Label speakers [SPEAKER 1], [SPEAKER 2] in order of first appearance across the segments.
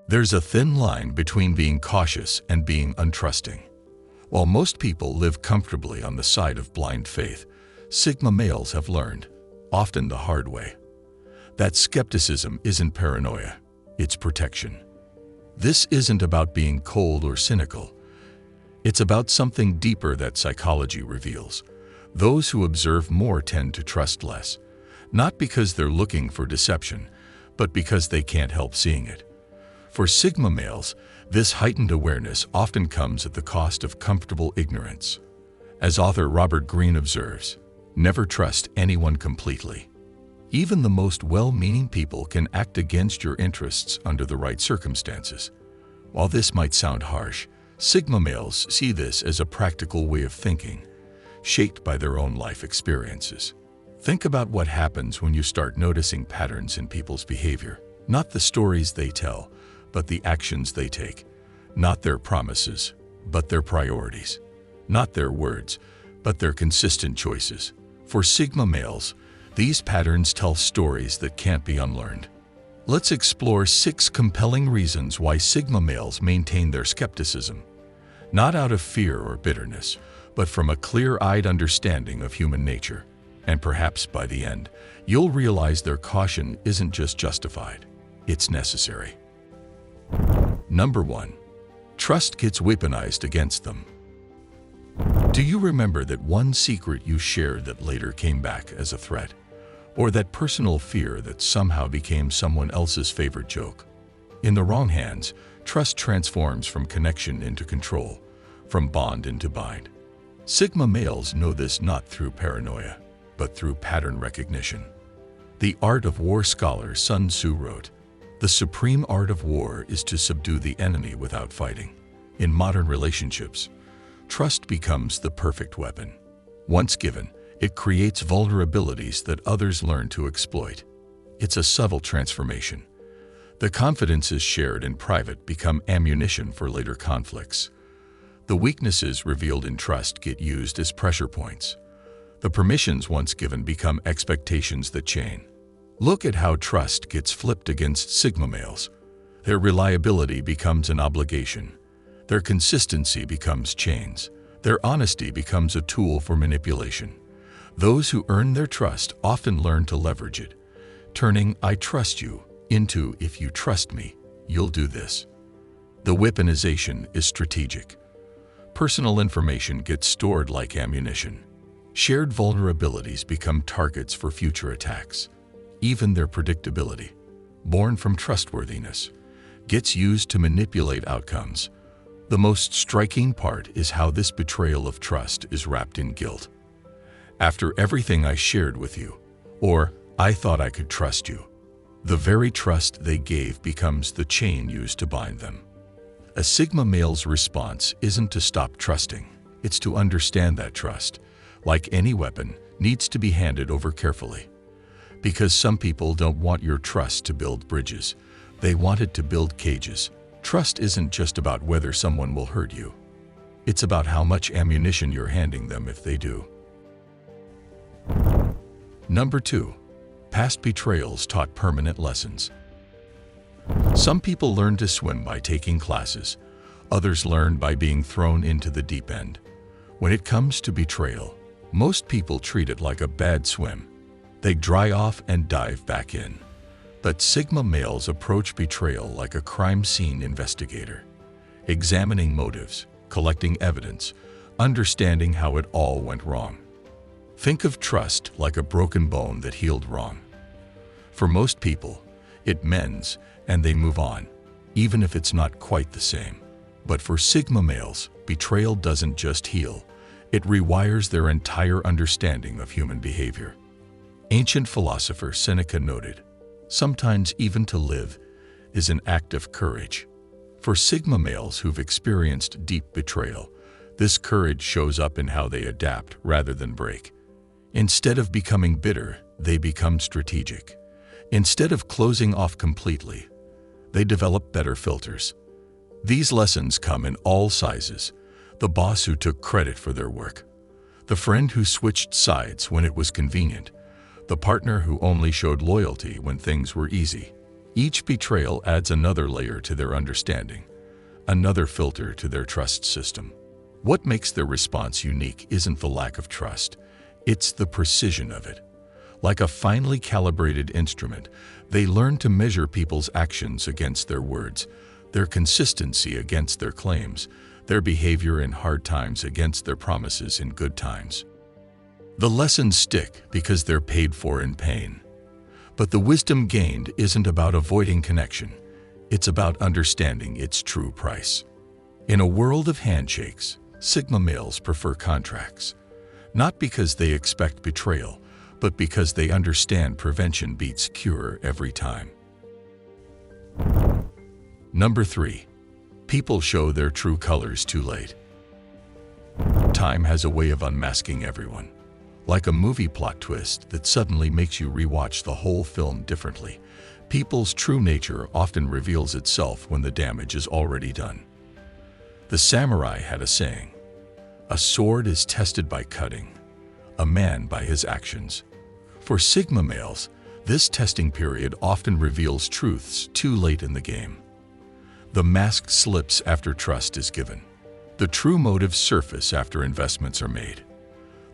[SPEAKER 1] There's a thin line between being cautious and being untrusting. While most people live comfortably on the side of blind faith, Sigma males have learned, often the hard way, that skepticism isn't paranoia, it's protection. This isn't about being cold or cynical. It's about something deeper that psychology reveals. Those who observe more tend to trust less, not because they're looking for deception, but because they can't help seeing it. For Sigma males, this heightened awareness often comes at the cost of comfortable ignorance. As author Robert Greene observes, never trust anyone completely. Even the most well-meaning people can act against your interests under the right circumstances. While this might sound harsh, Sigma males see this as a practical way of thinking, shaped by their own life experiences. Think about what happens when you start noticing patterns in people's behavior. Not the stories they tell, but the actions they take. Not their promises, but their priorities. Not their words, but their consistent choices. For Sigma males, these patterns tell stories that can't be unlearned. Let's explore 6 compelling reasons why Sigma males maintain their skepticism. Not out of fear or bitterness, but from a clear-eyed understanding of human nature. And perhaps by the end, you'll realize their caution isn't just justified, it's necessary. Number 1. Trust gets weaponized against them. Do you remember that one secret you shared that later came back as a threat? Or that personal fear that somehow became someone else's favorite joke? In the wrong hands, trust transforms from connection into control, from bond into bind. Sigma males know this not through paranoia, but through pattern recognition. The Art of War scholar Sun Tzu wrote, "The supreme art of war is to subdue the enemy without fighting." In modern relationships, trust becomes the perfect weapon. Once given, it creates vulnerabilities that others learn to exploit. It's a subtle transformation. The confidences shared in private become ammunition for later conflicts. The weaknesses revealed in trust get used as pressure points. The permissions once given become expectations that chain. Look at how trust gets flipped against Sigma males. Their reliability becomes an obligation. Their consistency becomes chains. Their honesty becomes a tool for manipulation. Those who earn their trust often learn to leverage it, turning "I trust you" into "if you trust me, you'll do this." The weaponization is strategic. Personal information gets stored like ammunition. Shared vulnerabilities become targets for future attacks. Even their predictability, born from trustworthiness, gets used to manipulate outcomes. The most striking part is how this betrayal of trust is wrapped in guilt. "After everything I shared with you," or "I thought I could trust you." The very trust they gave becomes the chain used to bind them. A Sigma male's response isn't to stop trusting, it's to understand that trust, like any weapon, needs to be handed over carefully. Because some people don't want your trust to build bridges, they want it to build cages. Trust isn't just about whether someone will hurt you. It's about how much ammunition you're handing them if they do. Number 2. Past betrayals taught permanent lessons. Some people learn to swim by taking classes. Others learn by being thrown into the deep end. When it comes to betrayal, most people treat it like a bad swim. They dry off and dive back in. But Sigma males approach betrayal like a crime scene investigator, examining motives, collecting evidence, understanding how it all went wrong. Think of trust like a broken bone that healed wrong. For most people, it mends and they move on, even if it's not quite the same. But for Sigma males, betrayal doesn't just heal, it rewires their entire understanding of human behavior. Ancient philosopher Seneca noted, "Sometimes even to live is an act of courage." For Sigma males who've experienced deep betrayal, this courage shows up in how they adapt rather than break. Instead of becoming bitter, they become strategic. Instead of closing off completely, they develop better filters. These lessons come in all sizes: the boss who took credit for their work, the friend who switched sides when it was convenient, the partner who only showed loyalty when things were easy. Each betrayal adds another layer to their understanding, another filter to their trust system. What makes their response unique isn't the lack of trust, it's the precision of it. Like a finely calibrated instrument, they learn to measure people's actions against their words, their consistency against their claims, their behavior in hard times against their promises in good times. The lessons stick because they're paid for in pain. But the wisdom gained isn't about avoiding connection. It's about understanding its true price. In a world of handshakes, Sigma males prefer contracts, not because they expect betrayal, but because they understand prevention beats cure every time. Number 3. People show their true colors too late. Time has a way of unmasking everyone. Like a movie plot twist that suddenly makes you rewatch the whole film differently, people's true nature often reveals itself when the damage is already done. The samurai had a saying, "A sword is tested by cutting, a man by his actions." For Sigma males, this testing period often reveals truths too late in the game. The mask slips after trust is given. The true motives surface after investments are made.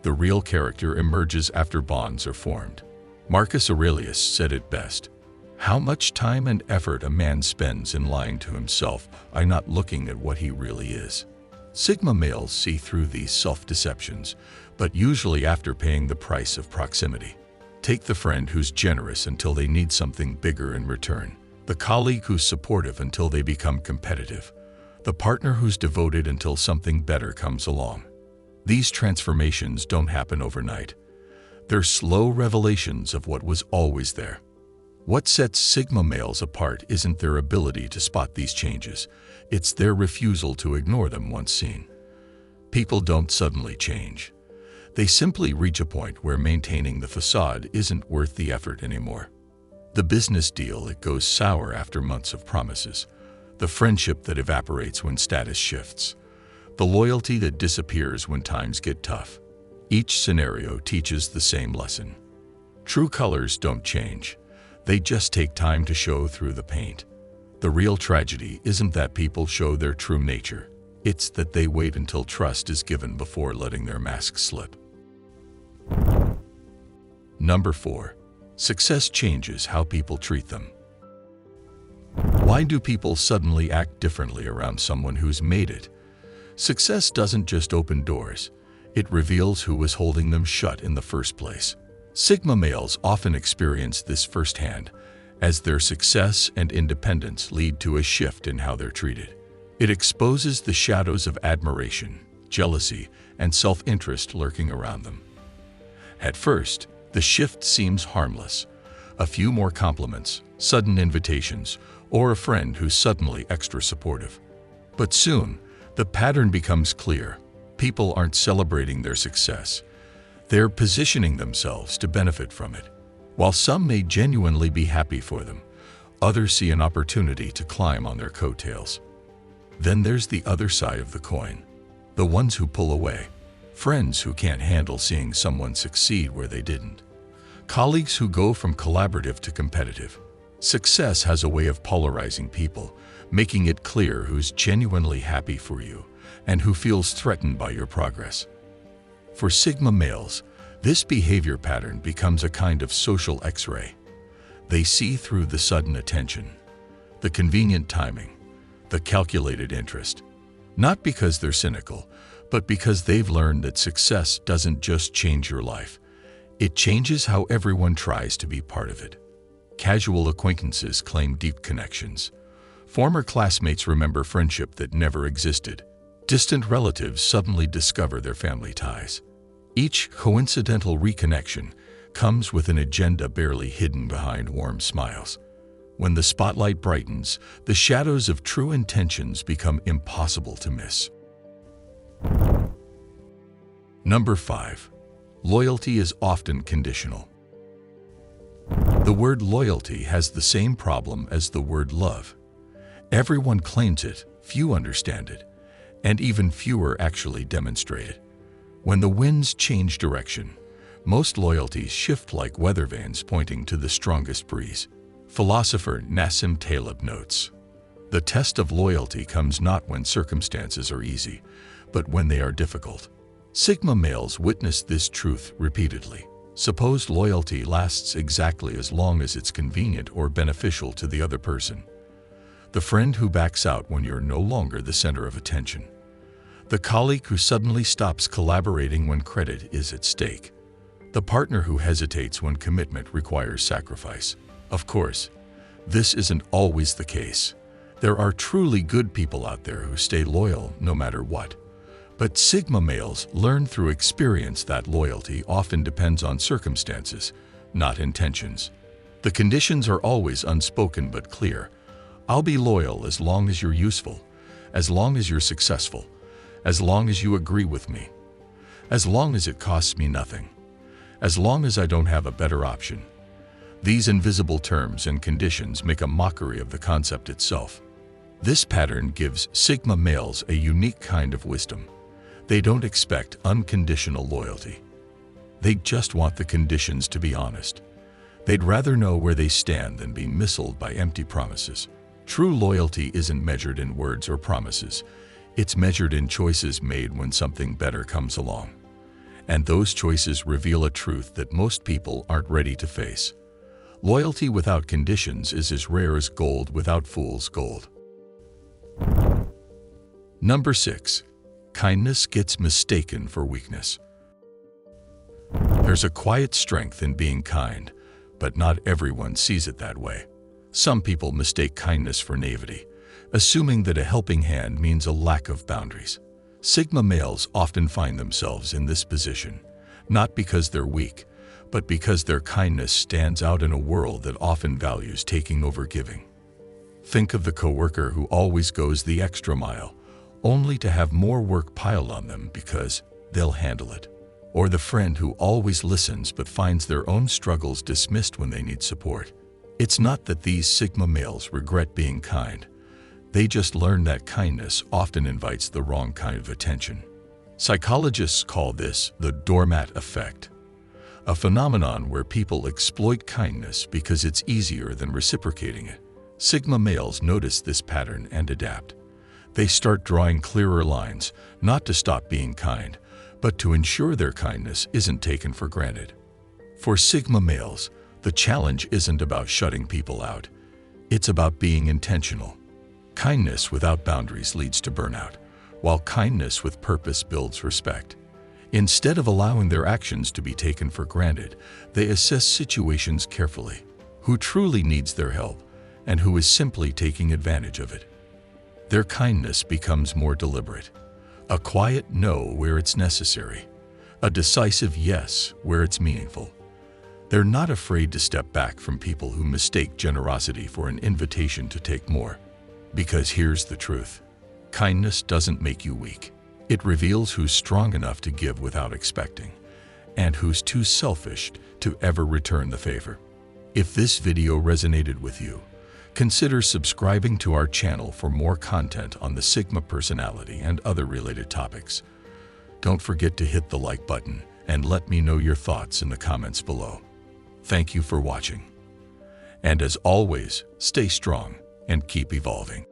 [SPEAKER 1] The real character emerges after bonds are formed. Marcus Aurelius said it best, "How much time and effort a man spends in lying to himself by not looking at what he really is." Sigma males see through these self-deceptions, but usually after paying the price of proximity. Take the friend who's generous until they need something bigger in return. The colleague who's supportive until they become competitive. The partner who's devoted until something better comes along. These transformations don't happen overnight. They're slow revelations of what was always there. What sets Sigma males apart isn't their ability to spot these changes. It's their refusal to ignore them once seen. People don't suddenly change. They simply reach a point where maintaining the facade isn't worth the effort anymore. The business deal that goes sour after months of promises. The friendship that evaporates when status shifts. The loyalty that disappears when times get tough. Each scenario teaches the same lesson. True colors don't change. They just take time to show through the paint. The real tragedy isn't that people show their true nature. It's that they wait until trust is given before letting their mask slip. Number 4. Success changes how people treat them. Why do people suddenly act differently around someone who's made it? Success doesn't just open doors. It reveals who was holding them shut in the first place. Sigma males often experience this firsthand, as their success and independence lead to a shift in how they're treated. It exposes the shadows of admiration, jealousy, and self-interest lurking around them. At first, the shift seems harmless. A few more compliments, sudden invitations, or a friend who's suddenly extra supportive. But soon, the pattern becomes clear. People aren't celebrating their success. They're positioning themselves to benefit from it. While some may genuinely be happy for them, others see an opportunity to climb on their coattails. Then there's the other side of the coin. The ones who pull away. Friends who can't handle seeing someone succeed where they didn't. Colleagues who go from collaborative to competitive. Success has a way of polarizing people, making it clear who's genuinely happy for you and who feels threatened by your progress. For Sigma males, this behavior pattern becomes a kind of social X-ray. They see through the sudden attention, the convenient timing, the calculated interest. Not because they're cynical, but because they've learned that success doesn't just change your life. It changes how everyone tries to be part of it. Casual acquaintances claim deep connections. Former classmates remember friendship that never existed. Distant relatives suddenly discover their family ties. Each coincidental reconnection comes with an agenda barely hidden behind warm smiles. When the spotlight brightens, the shadows of true intentions become impossible to miss. Number 5. Loyalty is often conditional. The word loyalty has the same problem as the word love. Everyone claims it, few understand it, and even fewer actually demonstrate it. When the winds change direction, most loyalties shift like weather vanes pointing to the strongest breeze. Philosopher Nassim Taleb notes, "The test of loyalty comes not when circumstances are easy, but when they are difficult." Sigma males witness this truth repeatedly. Suppose loyalty lasts exactly as long as it's convenient or beneficial to the other person. The friend who backs out when you're no longer the center of attention. The colleague who suddenly stops collaborating when credit is at stake. The partner who hesitates when commitment requires sacrifice. Of course, this isn't always the case. There are truly good people out there who stay loyal no matter what. But Sigma males learn through experience that loyalty often depends on circumstances, not intentions. The conditions are always unspoken but clear. I'll be loyal as long as you're useful, as long as you're successful, as long as you agree with me, as long as it costs me nothing, as long as I don't have a better option. These invisible terms and conditions make a mockery of the concept itself. This pattern gives Sigma males a unique kind of wisdom. They don't expect unconditional loyalty. They just want the conditions to be honest. They'd rather know where they stand than be misled by empty promises. True loyalty isn't measured in words or promises. It's measured in choices made when something better comes along. And those choices reveal a truth that most people aren't ready to face. Loyalty without conditions is as rare as gold without fool's gold. Number 6. Kindness gets mistaken for weakness. There's a quiet strength in being kind, but not everyone sees it that way. Some people mistake kindness for naivety, assuming that a helping hand means a lack of boundaries. Sigma males often find themselves in this position, not because they're weak, but because their kindness stands out in a world that often values taking over giving. Think of the coworker who always goes the extra mile, only to have more work piled on them because they'll handle it. Or the friend who always listens but finds their own struggles dismissed when they need support. It's not that these Sigma males regret being kind. They just learn that kindness often invites the wrong kind of attention. Psychologists call this the doormat effect, a phenomenon where people exploit kindness because it's easier than reciprocating it. Sigma males notice this pattern and adapt. They start drawing clearer lines, not to stop being kind, but to ensure their kindness isn't taken for granted. For Sigma males, the challenge isn't about shutting people out. It's about being intentional. Kindness without boundaries leads to burnout, while kindness with purpose builds respect. Instead of allowing their actions to be taken for granted, they assess situations carefully. Who truly needs their help, and who is simply taking advantage of it. Their kindness becomes more deliberate. A quiet no where it's necessary. A decisive yes where it's meaningful. They're not afraid to step back from people who mistake generosity for an invitation to take more. Because here's the truth. Kindness doesn't make you weak. It reveals who's strong enough to give without expecting, and who's too selfish to ever return the favor. If this video resonated with you, consider subscribing to our channel for more content on the Sigma personality and other related topics. Don't forget to hit the like button and let me know your thoughts in the comments below. Thank you for watching. And as always, stay strong and keep evolving.